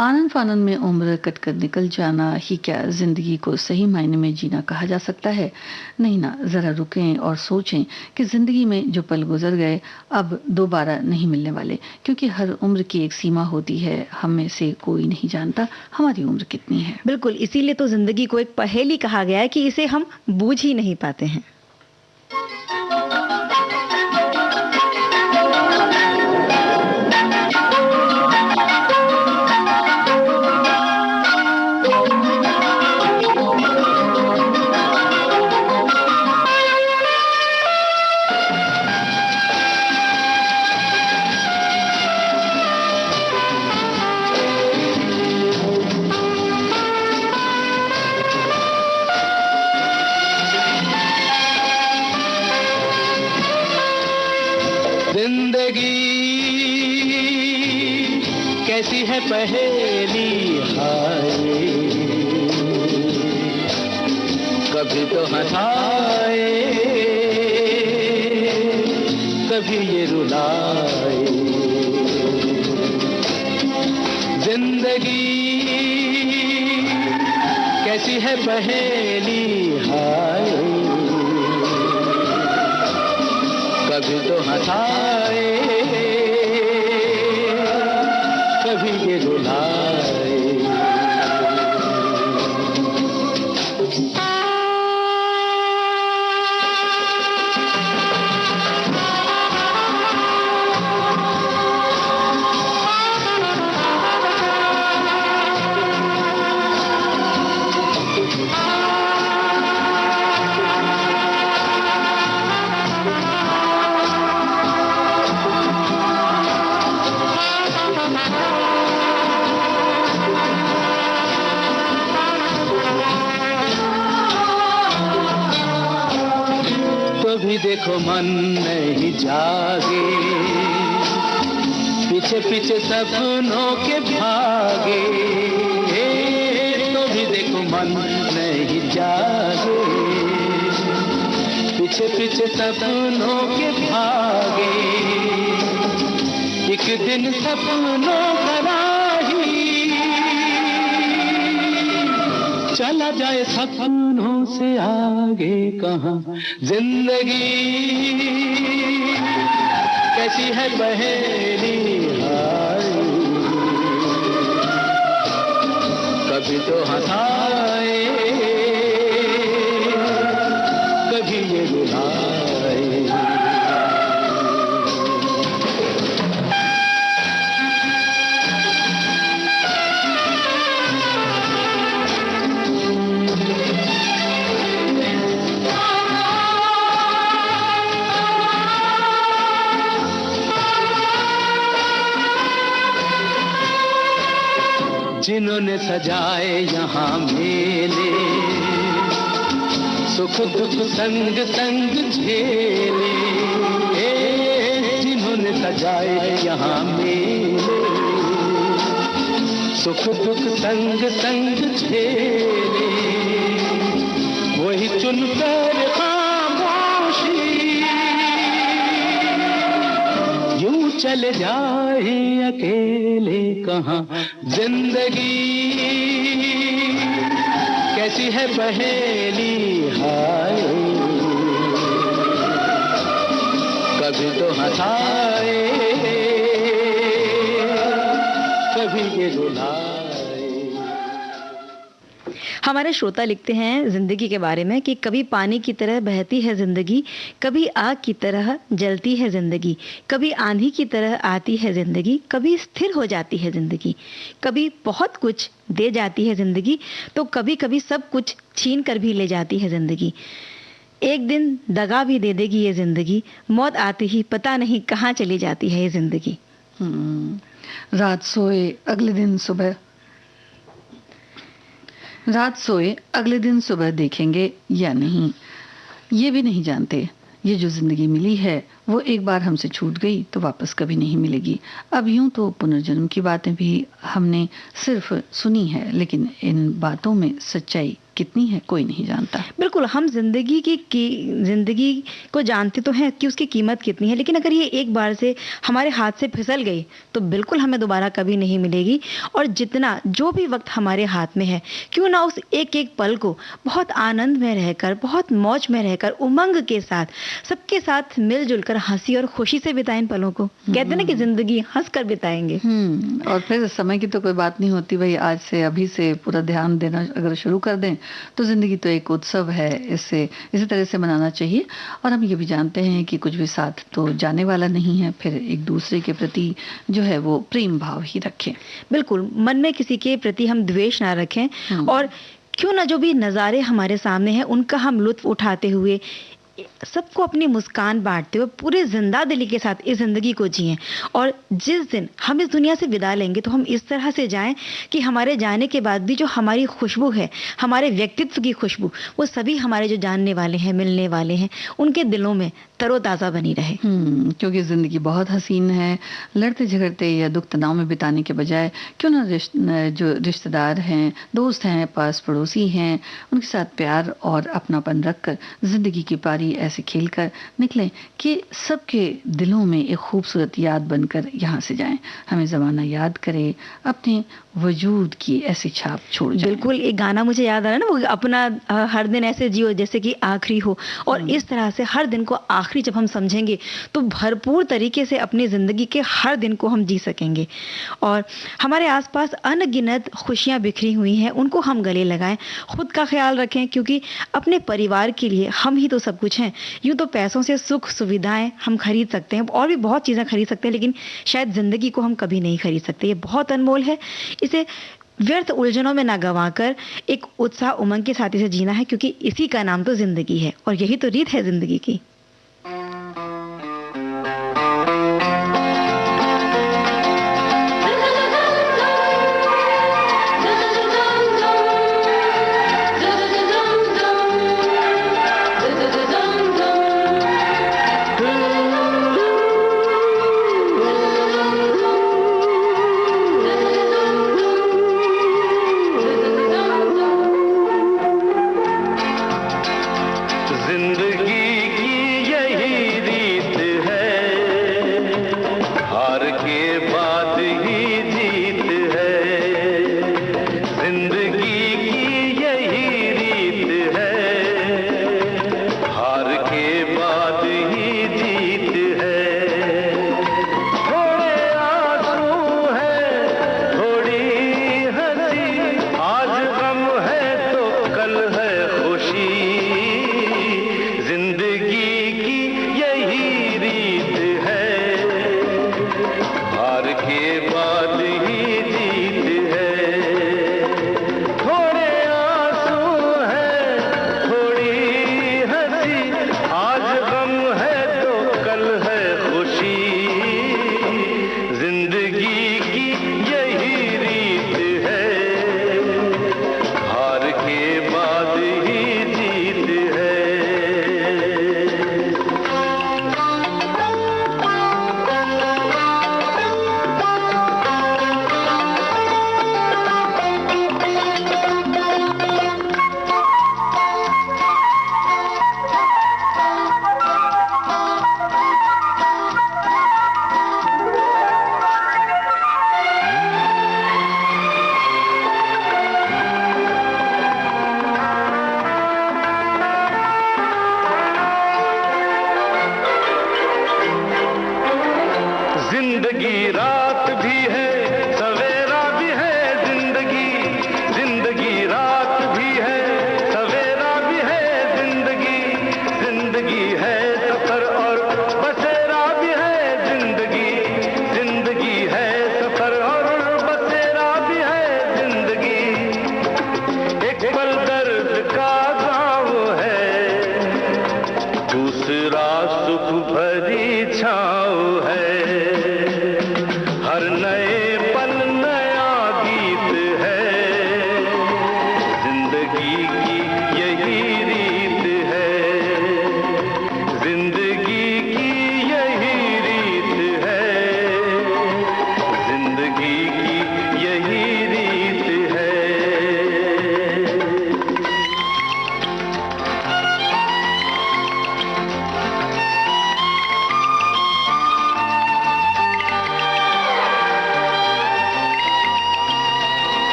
आनंद फानन में उम्र कट कर निकल जाना ही क्या जिंदगी को सही मायने में जीना कहा जा सकता है? नहीं ना, जरा रुकें और सोचें कि जिंदगी में जो पल गुजर गए अब दोबारा नहीं मिलने वाले, क्योंकि हर उम्र की एक सीमा होती है। हम में से कोई नहीं जानता हमारी उम्र कितनी है। बिल्कुल, इसीलिए तो जिंदगी को एक पहेली कहा गया है कि इसे हम बूझ ही नहीं पाते हैं। कैसी है पहेली हाय, कभी तो हंसाए कभी ये रुलाए। जिंदगी कैसी है पहेली हाय, कभी तो हंसाए कभी ये रुलाए। कभी देखो मन नहीं जागे, पीछे पीछे सपनों के भागे। तो भी देखो मन नहीं जागे, पीछे पीछे सपनों के भागे। एक दिन सपनों का राही चला जाए सपनों से आगे कहाँ। जिंदगी कैसी है पहेली हाय, कभी तो हंसाए कभी ये रुलाए। जिन्होंने सजाए यहाँ मेले, सुख दुख संग संग झेले। जिन्होंने सजाए यहाँ मेले, सुख दुख संग संग झेले। वही चुनकर खामोशी यूं चले जाए अकेले कहाँ। जिंदगी कैसी है पहेली हाय, कभी तो हंसाए कभी ये रुलाए। हमारे श्रोता लिखते हैं जिंदगी के बारे में कि कभी पानी की तरह बहती है जिंदगी, कभी आग की तरह जलती है जिंदगी, कभी आंधी की तरह आती है जिंदगी, कभी स्थिर हो जाती है जिंदगी, कभी बहुत कुछ दे जाती है जिंदगी, तो कभी कभी सब कुछ छीन कर भी ले जाती है जिंदगी। एक दिन दगा भी दे देगी ये जिंदगी, मौत आती ही पता नहीं कहाँ चली जाती है ये जिंदगी। रात सोए अगले दिन सुबह, रात सोए अगले दिन सुबह देखेंगे या नहीं, ये भी नहीं जानते। ये जो जिंदगी मिली है वो एक बार हमसे छूट गई तो वापस कभी नहीं मिलेगी। अब यूं तो पुनर्जन्म की बातें भी हमने सिर्फ सुनी है, लेकिन इन बातों में सच्चाई कितनी है कोई नहीं जानता। बिल्कुल, हम जिंदगी को जानते तो हैं कि उसकी कीमत कितनी है, लेकिन अगर ये एक बार से हमारे हाथ से फिसल गई तो बिल्कुल हमें दोबारा कभी नहीं मिलेगी। और जितना जो भी वक्त हमारे हाथ में है, क्यों ना उस एक एक पल को बहुत आनंद में रहकर, बहुत मौज में रहकर, उमंग के साथ, सबके साथ मिलजुल कर हंसी और खुशी से बिताएं इन पलों को। कहते हैं ना कि जिंदगी हंस कर बिताएंगे। और फिर समय की तो कोई बात नहीं होती भाई, आज से अभी से पूरा ध्यान देना अगर शुरू कर दें तो जिंदगी तो एक उत्सव है, इससे इसी तरह से मनाना चाहिए। और हम ये भी जानते हैं कि कुछ भी साथ तो जाने वाला नहीं है, फिर एक दूसरे के प्रति जो है वो प्रेम भाव ही रखें। बिल्कुल, मन में किसी के प्रति हम द्वेष ना रखें, और क्यों ना जो भी नज़ारे हमारे सामने हैं उनका हम लुत्फ उठाते हुए, सबको अपनी मुस्कान बांटते हुए पूरे जिंदा दिली के साथ इस जिंदगी को जिएं। और जिस दिन हम इस दुनिया से विदा लेंगे तो हम इस तरह से जाएं कि हमारे जाने के बाद भी जो हमारी खुशबू है, हमारे व्यक्तित्व की खुशबू, वो सभी हमारे जो जानने वाले हैं, मिलने वाले हैं, उनके दिलों में तरोताज़ा बनी रहे। क्योंकि ज़िंदगी बहुत हसीन है। लड़ते झगड़ते या दुख तनाव में बिताने के बजाय क्यों ना जो रिश्तेदार हैं, दोस्त हैं, पास पड़ोसी हैं, उनके साथ प्यार और अपनापन रखकर ज़िंदगी की पारी ऐसे खेल कर निकलें कि सबके दिलों में एक खूबसूरत याद बनकर यहाँ से जाएं। हमें ज़माना याद करे, अपने वजूद की ऐसी छाप छोड़ जाए। बिल्कुल, एक गाना मुझे याद आ रहा है ना, वो अपना हर दिन ऐसे जियो जैसे कि आखिरी हो। और इस तरह से हर दिन को आखिरी जब हम समझेंगे तो भरपूर तरीके से अपनी ज़िंदगी के हर दिन को हम जी सकेंगे। और हमारे आसपास अनगिनत खुशियाँ बिखरी हुई हैं, उनको हम गले लगाएं, खुद का ख्याल रखें, क्योंकि अपने परिवार के लिए हम ही तो सब कुछ हैं। यूँ तो पैसों से सुख सुविधाएं हम खरीद सकते हैं और भी बहुत चीज़ें खरीद सकते हैं, लेकिन शायद ज़िंदगी को हम कभी नहीं खरीद सकते। ये बहुत अनमोल है। इसे व्यर्थ उलझनों में ना गंवाकर एक उत्साह उमंग के साथ इसे जीना है, क्योंकि इसी का नाम तो जिंदगी है और यही तो रीत है जिंदगी की।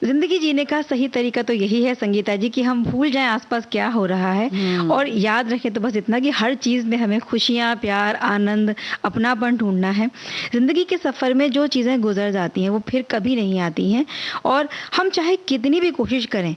जिंदगी जीने का सही तरीका तो यही है संगीता जी कि हम भूल जाएं आसपास क्या हो रहा है और याद रखें तो बस इतना कि हर चीज में हमें खुशियां, प्यार, आनंद, अपनापन ढूंढना है। जिंदगी के सफर में जो चीजें गुजर जाती हैं वो फिर कभी नहीं आती हैं और हम चाहे कितनी भी कोशिश करें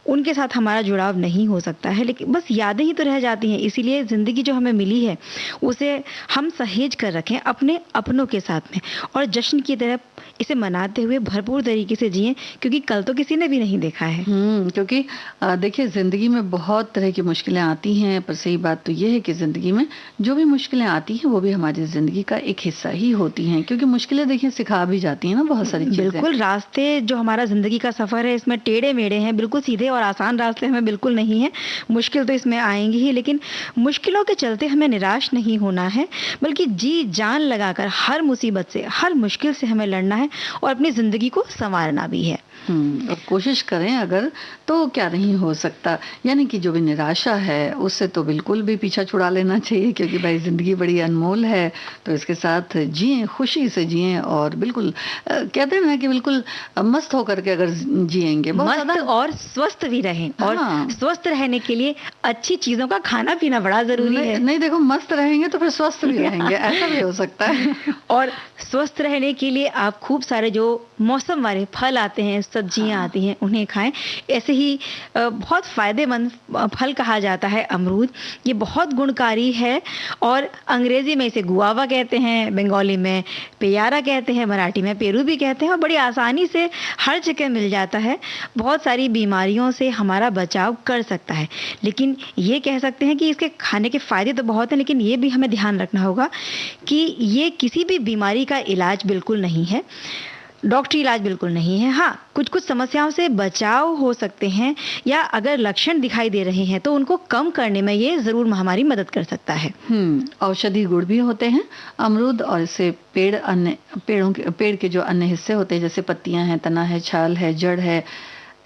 उनके साथ हमारा जुड़ाव नहीं हो सकता है, लेकिन बस यादें ही तो रह जाती हैं। इसीलिए ज़िंदगी जो हमें मिली है उसे हम सहेज कर रखें अपने अपनों के साथ में और जश्न की तरह इसे मनाते हुए भरपूर तरीके से जिएं, क्योंकि कल तो किसी ने भी नहीं देखा है। क्योंकि देखिए ज़िंदगी में बहुत तरह की मुश्किलें आती हैं, पर सही बात तो ये है कि ज़िंदगी में जो भी मुश्किलें आती हैं वो भी हमारी ज़िंदगी का एक हिस्सा ही होती हैं, क्योंकि मुश्किलें देखिए सिखा भी जाती हैं ना बहुत सारी चीज़ें। बिल्कुल, रास्ते जो हमारा ज़िंदगी का सफ़र है इसमें टेढ़े मेढ़े हैं, बिल्कुल सीधे और आसान रास्ते हमें बिल्कुल नहीं है। मुश्किल तो इसमें आएंगी ही, लेकिन मुश्किलों के चलते हमें निराश नहीं होना है, बल्कि जी जान लगाकर हर मुसीबत से, हर मुश्किल से हमें लड़ना है और अपनी ज़िंदगी को संवारना भी है। और कोशिश करें अगर तो क्या नहीं हो सकता, यानी कि जो भी निराशा है उससे तो बिल्कुल भी पीछा छुड़ा लेना चाहिए, क्योंकि भाई ज़िंदगी बड़ी अनमोल है, तो इसके साथ जिएं, खुशी से जिएं और बिल्कुल कहते हैं ना कि बिल्कुल मस्त होकर के अगर जिएंगे मस्त और स्वस्थ भी रहें। और स्वस्थ रहने के लिए अच्छी चीज़ों का खाना पीना बड़ा ज़रूरी है। नहीं देखो, मस्त रहेंगे तो फिर स्वस्थ भी रहेंगे, ऐसा भी हो सकता है। और स्वस्थ रहने के लिए आप खूब सारे जो मौसम वाले फल आते हैं, सब्जियां आती हैं, उन्हें खाएं। ऐसे ही बहुत फ़ायदेमंद फल कहा जाता है अमरूद। ये बहुत गुणकारी है और अंग्रेजी में इसे गुआवा कहते हैं, बंगाली में पेयारा कहते हैं, मराठी में पेरू भी कहते हैं और बड़ी आसानी से हर जगह मिल जाता है। बहुत सारी बीमारियों से हमारा बचाव कर सकता है। लेकिन ये कह सकते हैं कि इसके खाने के फ़ायदे तो बहुत हैं, लेकिन ये भी हमें ध्यान रखना होगा कि ये किसी भी बीमारी का इलाज बिल्कुल नहीं है, डॉक्टरी इलाज बिल्कुल नहीं है। हाँ, कुछ कुछ समस्याओं से बचाव हो सकते हैं या अगर लक्षण दिखाई दे रहे हैं तो उनको कम करने में ये ज़रूर हमारी मदद कर सकता है। औषधि गुण भी होते हैं अमरूद, और इससे पेड़ के जो अन्य हिस्से होते हैं जैसे पत्तियां हैं, तना है, छाल है, जड़ है,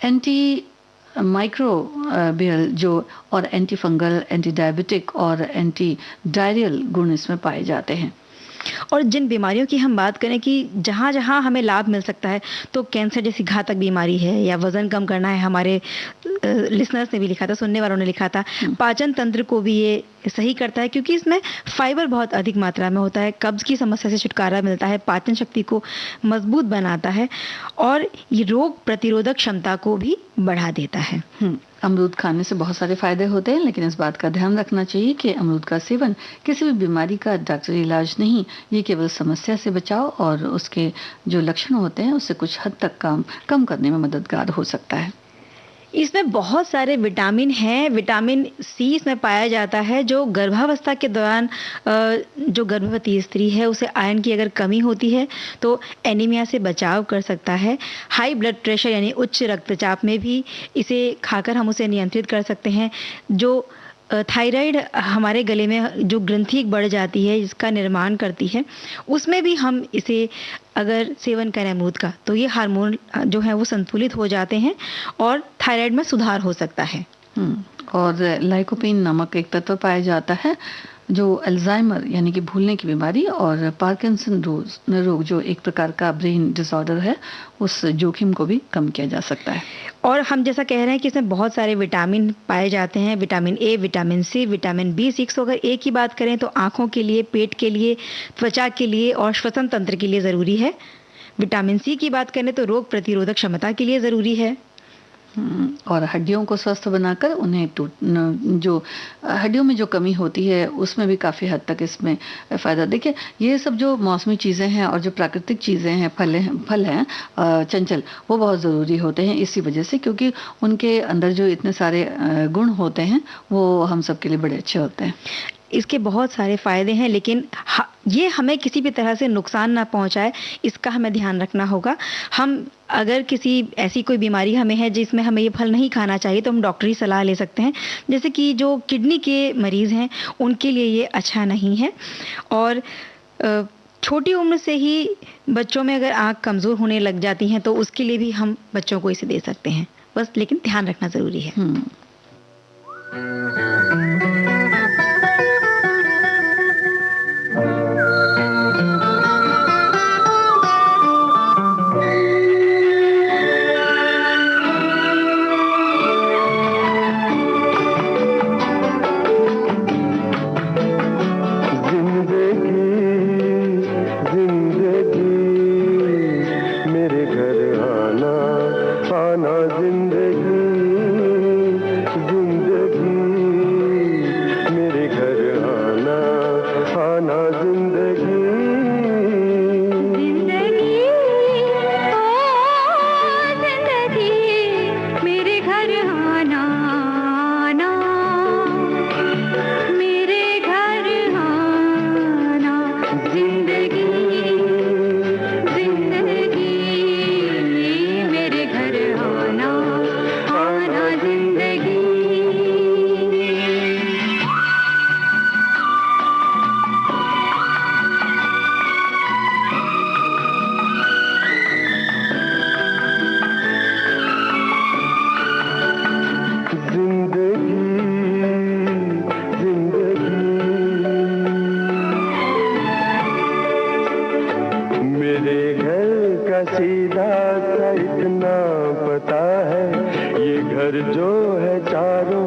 एंटी माइक्रोबियल जो और एंटी फंगल, एंटी डायबिटिक और एंटी डायरियल गुण इसमें पाए जाते हैं। और जिन बीमारियों की हम बात करें कि जहाँ जहाँ हमें लाभ मिल सकता है, तो कैंसर जैसी घातक बीमारी है या वज़न कम करना है, हमारे लिसनर्स ने भी लिखा था, सुनने वालों ने लिखा था, पाचन तंत्र को भी ये सही करता है क्योंकि इसमें फाइबर बहुत अधिक मात्रा में होता है, कब्ज़ की समस्या से छुटकारा मिलता है, पाचन शक्ति को मजबूत बनाता है और ये रोग प्रतिरोधक क्षमता को भी बढ़ा देता है। अमरूद खाने से बहुत सारे फायदे होते हैं, लेकिन इस बात का ध्यान रखना चाहिए कि अमरूद का सेवन किसी भी बीमारी का डॉक्टरी इलाज नहीं, ये केवल समस्या से बचाव और उसके जो लक्षण होते हैं उससे कुछ हद तक कम करने में मददगार हो सकता है। इसमें बहुत सारे विटामिन हैं। विटामिन सी इसमें पाया जाता है जो गर्भावस्था के दौरान जो गर्भवती स्त्री है उसे आयरन की अगर कमी होती है तो एनीमिया से बचाव कर सकता है। हाई ब्लड प्रेशर यानी उच्च रक्तचाप में भी इसे खाकर हम उसे नियंत्रित कर सकते हैं। जो थायराइड हमारे गले में जो ग्रंथि बढ़ जाती है जिसका निर्माण करती है, उसमें भी हम इसे अगर सेवन करें अमरूद का तो ये हार्मोन जो है वो संतुलित हो जाते हैं और थायराइड में सुधार हो सकता है। और लाइकोपीन नामक एक तत्व पाया जाता है जो अल्जाइमर यानी कि भूलने की बीमारी और पार्किंसन रोग जो एक प्रकार का ब्रेन डिसऑर्डर है उस जोखिम को भी कम किया जा सकता है। और हम जैसा कह रहे हैं कि इसमें बहुत सारे विटामिन पाए जाते हैं, vitamin A, vitamin C, vitamin B6। अगर ए की बात करें तो आँखों के लिए, पेट के लिए, त्वचा के लिए और श्वसन तंत्र के लिए ज़रूरी है। विटामिन सी की बात करें तो रोग प्रतिरोधक क्षमता के लिए ज़रूरी है और हड्डियों को स्वस्थ बनाकर उन्हें जो हड्डियों में जो कमी होती है उसमें भी काफ़ी हद तक इसमें फ़ायदा। देखिए ये सब जो मौसमी चीज़ें हैं और जो प्राकृतिक चीज़ें हैं, फल हैं चंचल, वो बहुत ज़रूरी होते हैं इसी वजह से, क्योंकि उनके अंदर जो इतने सारे गुण होते हैं वो हम सब के लिए बड़े अच्छे होते हैं। इसके बहुत सारे फ़ायदे हैं, लेकिन ये हमें किसी भी तरह से नुकसान ना पहुंचाए, इसका हमें ध्यान रखना होगा। हम अगर किसी ऐसी कोई बीमारी हमें है जिसमें हमें ये फल नहीं खाना चाहिए तो हम डॉक्टरी सलाह ले सकते हैं। जैसे कि जो किडनी के मरीज़ हैं उनके लिए ये अच्छा नहीं है। और छोटी उम्र से ही बच्चों में अगर आँख कमज़ोर होने लग जाती हैं तो उसके लिए भी हम बच्चों को इसे दे सकते हैं, बस लेकिन ध्यान रखना ज़रूरी है। उल्टा सीधा सा इतना पता है, ये घर जो है चारों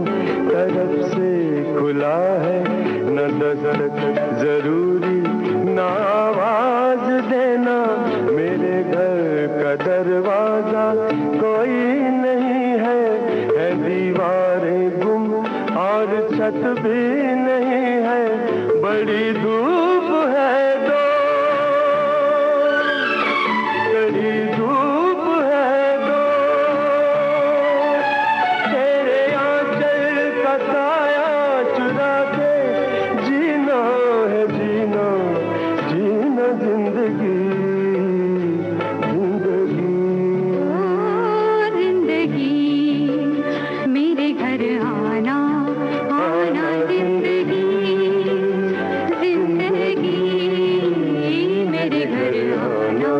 तरफ से खुला है, न दस्तक जरूरी न आवाज देना, मेरे घर का दरवाजा कोई नहीं है दीवारें गुम और छत भी नहीं है, बड़ी धूप है दो, बड़ी धूप है दो, तेरे आंचल का साया चुरा के जीना है जीना, जीना जिंदगी, जिंदगी मेरे घर आना आना, जिंदगी जिंदगी मेरे घर आना।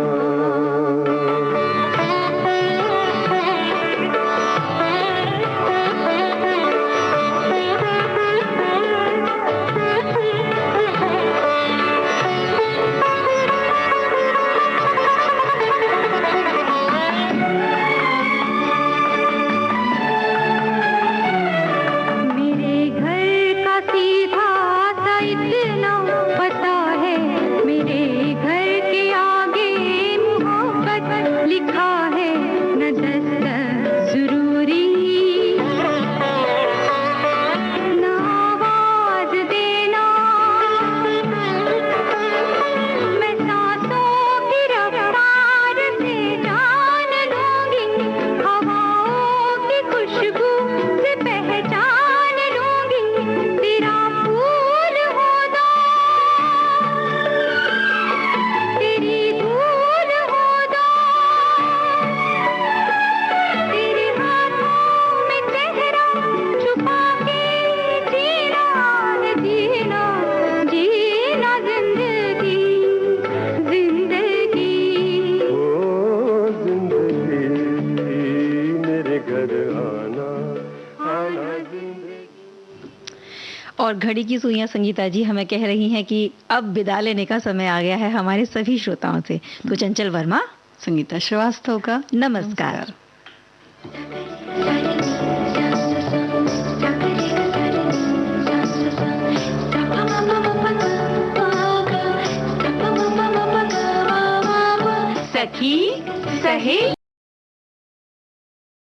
मेरे घर का सीधा सा इतना पता है, मेरे घर के आगे मोहब्बत लिखा है, न दस्तक जरूरी न आवाज देना, मैं सांसों की रफ्तार से जान लूंगी, हवाओं की खुशबू से पहचान लूंगी, तेरा फूल होना, तेरी धूल होना, तेरे हाथों में चेहरा छुपा के जीना है जीना, जीना जिंदगी, जिंदगी ओ जिंदगी मेरे घर आना आना, जिंदगी। और घड़ी की सुइयां संगीता जी हमें कह रही हैं कि अब विदा लेने का समय आ गया है हमारे सभी श्रोताओं से। तो चंचल वर्मा, संगीता श्रीवास्तव का नमस्कार। सखी सहेली